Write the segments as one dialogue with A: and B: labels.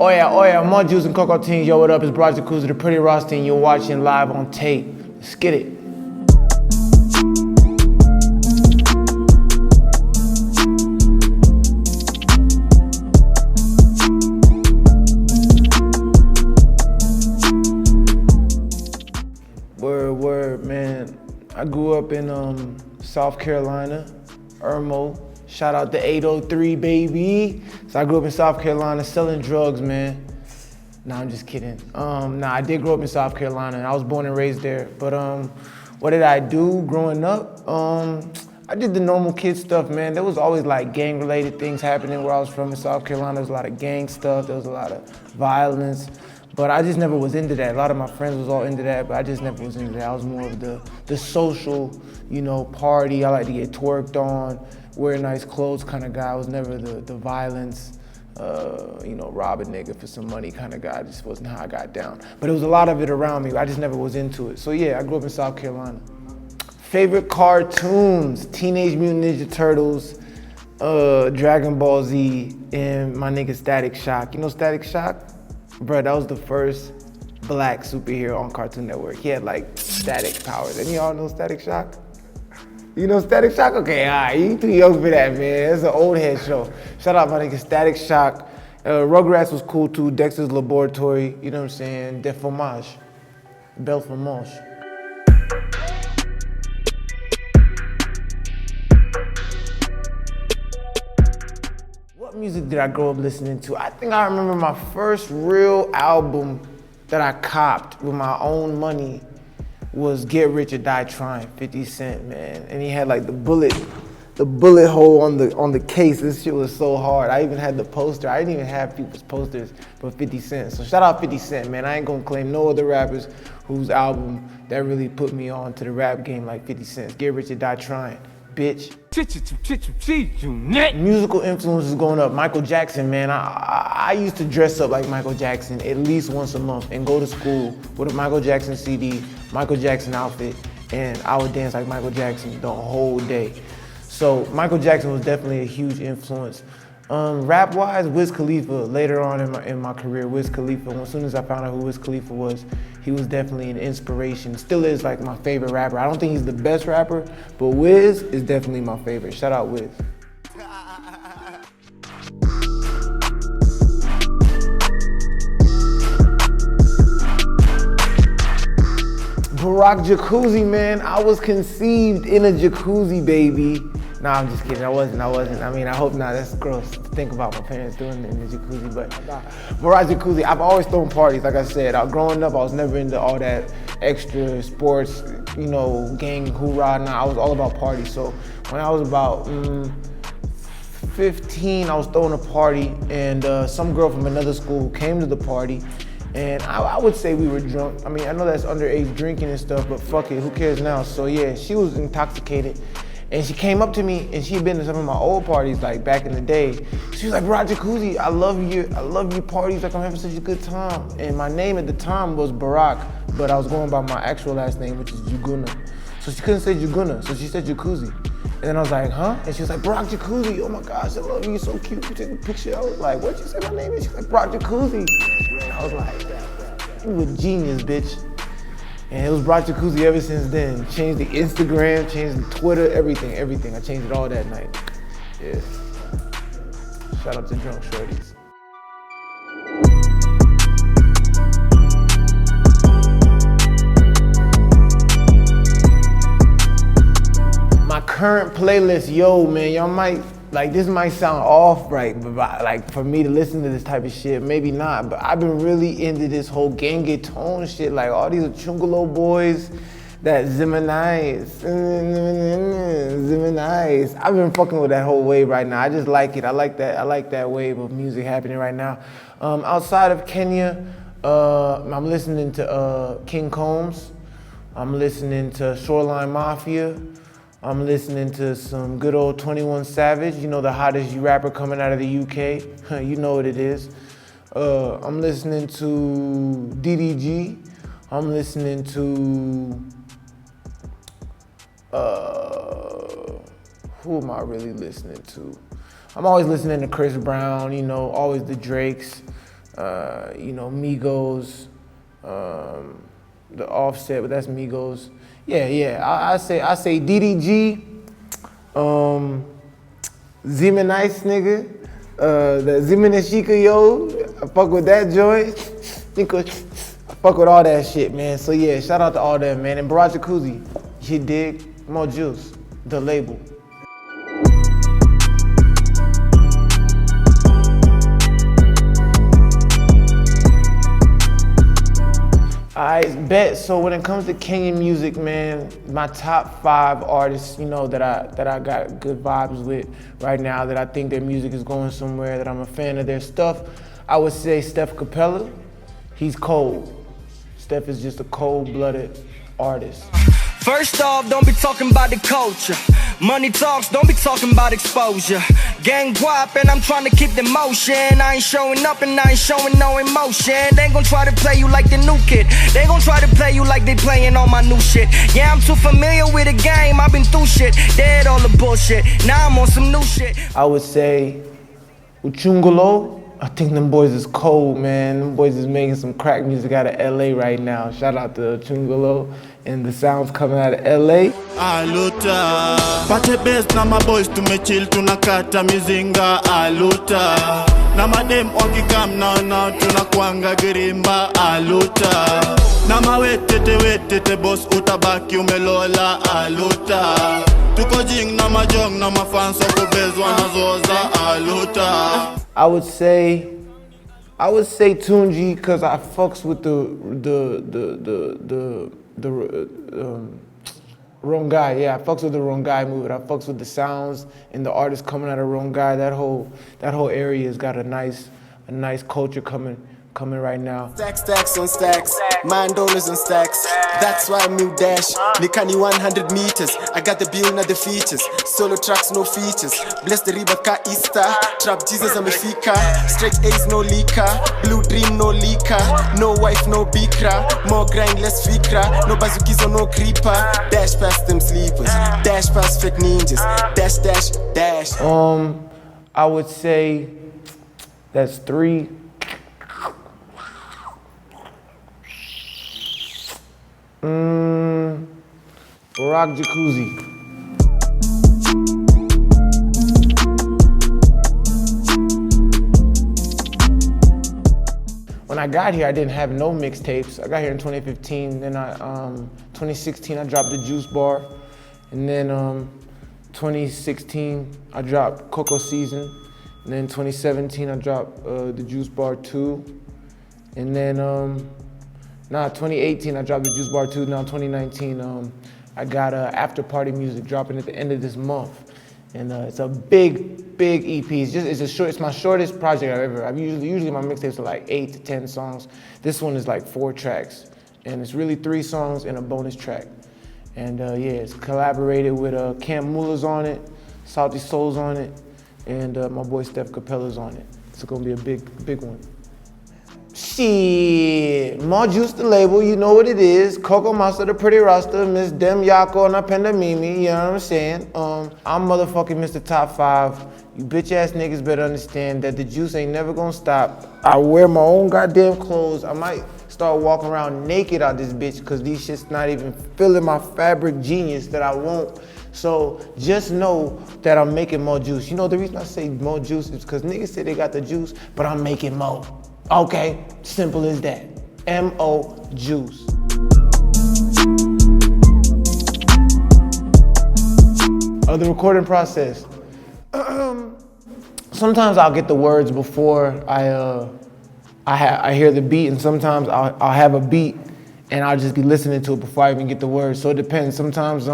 A: Oh yeah, more juice and Coco Teens. Yo, what up? It's Barak Jacuzzi, the pretty Rusty, and you're watching live on tape. Let's get it. Word, man. I grew up in South Carolina, Irmo. Shout out to 803, baby. So I grew up in South Carolina selling drugs, man. Nah, I'm just kidding. I did grow up in South Carolina, and I was born and raised there. But what did I do growing up? I did the normal kid stuff, man. There was always like gang-related things happening where I was from in South Carolina. There was a lot of gang stuff. There was a lot of violence. But I just never was into that. A lot of my friends was all into that, but I just never was into that. I was more of the social, party. I like to get twerked on, wear nice clothes kind of guy. I was never the violence, rob a nigga for some money kind of guy. It just wasn't how I got down. But it was a lot of it around me. I just never was into it. So yeah, I grew up in South Carolina. Favorite cartoons: Teenage Mutant Ninja Turtles, Dragon Ball Z, and my nigga Static Shock. You know Static Shock? Bro, that was the first black superhero on Cartoon Network. He had like static powers. Any of y'all know Static Shock? You know Static Shock? Okay, all right, you too young for that, man. It's an old head show. Shout out my nigga Static Shock. Rugrats was cool too. Dexter's Laboratory, you know what I'm saying? De Fromage. Belle Fromage. What music did I grow up listening to? I think I remember my first real album that I copped with my own money was Get Rich or Die Trying, 50 Cent, man. And he had like the bullet hole on the case. This shit was so hard. I even had the poster. I didn't even have people's posters for 50 Cent. So shout out 50 Cent, man. I ain't gonna claim no other rappers whose album that really put me on to the rap game like 50 Cent. Get Rich or Die Trying, bitch. Musical influences going up. Michael Jackson, man. I used to dress up like Michael Jackson at least once a month and go to school with a Michael Jackson CD, Michael Jackson outfit, and I would dance like Michael Jackson the whole day. So Michael Jackson was definitely a huge influence. Rap-wise, Wiz Khalifa. Later on in my career, Wiz Khalifa. As soon as I found out who Wiz Khalifa was, he was definitely an inspiration. Still is like my favorite rapper. I don't think he's the best rapper, but Wiz is definitely my favorite. Shout out Wiz. Barak Jacuzzi, man. I was conceived in a jacuzzi, baby. Nah, I'm just kidding. I wasn't. I mean, I hope not. That's gross to think about my parents doing it in the jacuzzi, but nah. Barak Jacuzzi, I've always thrown parties, like I said. Growing up, I was never into all that extra sports, gang hoorah. Nah, I was all about parties. So when I was about 15, I was throwing a party, and some girl from another school came to the party. And I would say we were drunk. I mean, I know that's underage drinking and stuff, but fuck it, who cares now? So yeah, she was intoxicated. And she came up to me, and she'd been to some of my old parties, like back in the day. She was like, Barak Jacuzzi, I love your parties, like I'm having such a good time. And my name at the time was Barak, but I was going by my actual last name, which is Juguna. So she couldn't say Juguna, so she said Jacuzzi. And then I was like, huh? And she was like, Barak Jacuzzi, oh my gosh, I love you, you're so cute, you take a picture. I was like, what'd you say my name is? She's like, Barak Jacuzzi. And I was like, you a genius, bitch. And it was Barak Jacuzzi ever since then. Changed the Instagram, changed the Twitter, everything. I changed it all that night. Yeah. Shout out to Drunk Shorties. My current playlist, yo, man, y'all might, this might sound off, right? But for me to listen to this type of shit, maybe not. But I've been really into this whole Gengetone shit, like all these Chungalo boys, that Zimanize. I've been fucking with that whole wave right now. I just like it. I like that wave of music happening right now. Outside of Kenya, I'm listening to King Combs. I'm listening to Shoreline Mafia. I'm listening to some good old 21 Savage, the hottest rapper coming out of the UK. You know what it is. I'm listening to DDG. I'm listening to, who am I really listening to? I'm always listening to Chris Brown, always the Drakes. you know, Migos, the Offset, but that's Migos. Yeah, I say DDG, Zimenice nigga, the Zimeneshika yo, I fuck with that joint. I fuck with all that shit, man. So yeah, shout out to all that, man. And Barak Jacuzzi, you dig? More Juice, the label. I bet. So when it comes to Kenyan music, man, my top 5 artists, you know, that I got good vibes with right now, that I think their music is going somewhere, that I'm a fan of their stuff, I would say Steph Capella. He's cold. Steph is just a cold-blooded artist.
B: First off, don't be talking about the culture. Money talks, don't be talking about exposure. Gang guap and I'm trying to keep the motion. I ain't showing up and I ain't showing no emotion. They gon' try to play you like the new kid. They gon' try to play you like they playing on my new shit. Yeah, I'm too familiar with the game, I've been through shit. Dead all the bullshit, now I'm on some new shit.
A: I would say Uchungolo. I think them boys is cold, man. Them boys is making some crack music out of LA right now. Shout out to Chungolo and the sounds coming out of LA.
C: Aluta, pate best na my boys tumechill tunakata mizinga aluta. Na madem wakikam now tunakwanga girimba aluta. Na wetete boss utabaki umelola aluta. Tuko jing na majong na mafans wako bezwa na zoza aluta.
A: I would say Tunji because I fucks with the wrong guy. Yeah, I fucks with the wrong guy movement. I fucks with the sounds and the artists coming out of wrong guy. That whole area has got a nice culture coming right now.
D: Stacks on stacks, $9 on stacks. That's why I'm new dash. Nikani 100 meters. I got the bill, not the features. Solo tracks, no features. Bless the riba ka Easter. Trap Jesus amefika. Straight A's, no leaker. Blue dream, no leaker. No wife, no bikra. More grind, less fikra. No bazukizo, no creeper. Dash past them sleepers. Dash past fake ninjas. Dash.
A: I would say that's 3. Barak Jacuzzi. When I got here, I didn't have no mixtapes. I got here in 2015. Then 2016, I dropped the Juice Bar. And then 2016, I dropped Coco Season. And then 2017, I dropped the Juice Bar 2. And then 2018, I dropped the Juice Bar 2. Now 2019, I got After Party Music dropping at the end of this month. And it's a big EP. It's my shortest project I've ever. Usually my mixtapes are like 8 to 10 songs. This one is like 4 tracks. And it's really 3 songs and a bonus track. And yeah, it's collaborated with Cam Mullah's on it, Salty Soul's on it, and my boy Steph Capella's on it. It's gonna be a big one. Shit, More Juice the label, you know what it is. Coco Masta the pretty roster, Miss Dem Yako and Apenda Mimi, you know what I'm saying? I'm motherfucking Mr. Top 5. You bitch ass niggas better understand that the juice ain't never gonna stop. I wear my own goddamn clothes. I might start walking around naked out this bitch cause these shit's not even filling my fabric genius that I want. So just know that I'm making more juice. You know the reason I say more juice is because niggas say they got the juice, but I'm making more. Okay, simple as that. M-O Juice. The recording process. Sometimes I'll get the words before I hear the beat, and sometimes I'll have a beat and I'll just be listening to it before I even get the words. So it depends. Sometimes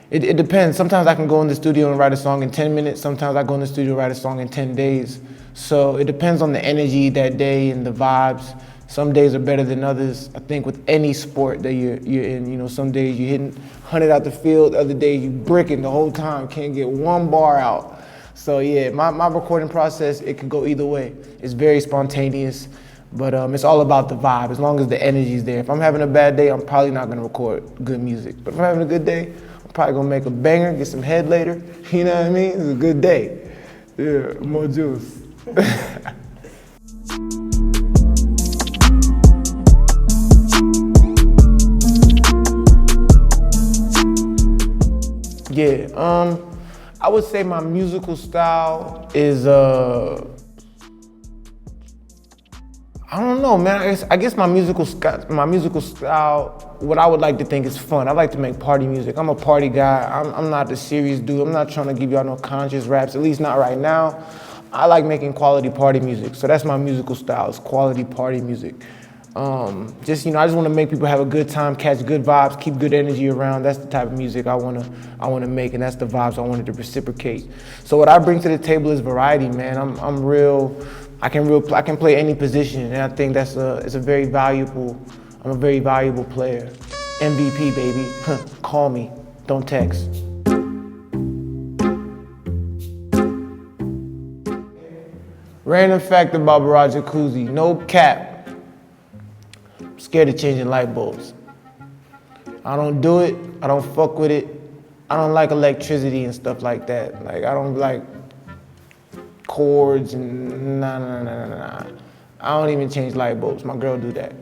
A: it depends. Sometimes I can go in the studio and write a song in 10 minutes. Sometimes I go in the studio and write a song in 10 days. So it depends on the energy that day and the vibes. Some days are better than others. I think with any sport that you're in, you know, some days you're hitting 100 out the field, other days you bricking the whole time, can't get one bar out. So yeah, my recording process, it can go either way. It's very spontaneous, but it's all about the vibe, as long as the energy's there. If I'm having a bad day, I'm probably not gonna record good music. But if I'm having a good day, I'm probably gonna make a banger, get some head later, you know what I mean? It's a good day. Yeah, more juice. Yeah, I would say my musical style is, I don't know, man. I guess my musical style, what I would like to think is fun. I like to make party music. I'm a party guy. I'm not the serious dude. I'm not trying to give y'all no conscious raps, at least not right now. I like making quality party music. So that's my musical style, is quality party music. I just want to make people have a good time, catch good vibes, keep good energy around. That's the type of music I want to make, and that's the vibes I wanted to reciprocate. So what I bring to the table is variety, man. I'm real. I can play any position, and I think I'm a very valuable player. MVP, baby. Call me, don't text. Random fact about Barak Jacuzzi, no cap. I'm scared of changing light bulbs. I don't do it, I don't fuck with it. I don't like electricity and stuff like that. Like, I don't like cords and nah. I don't even change light bulbs. My girl do that.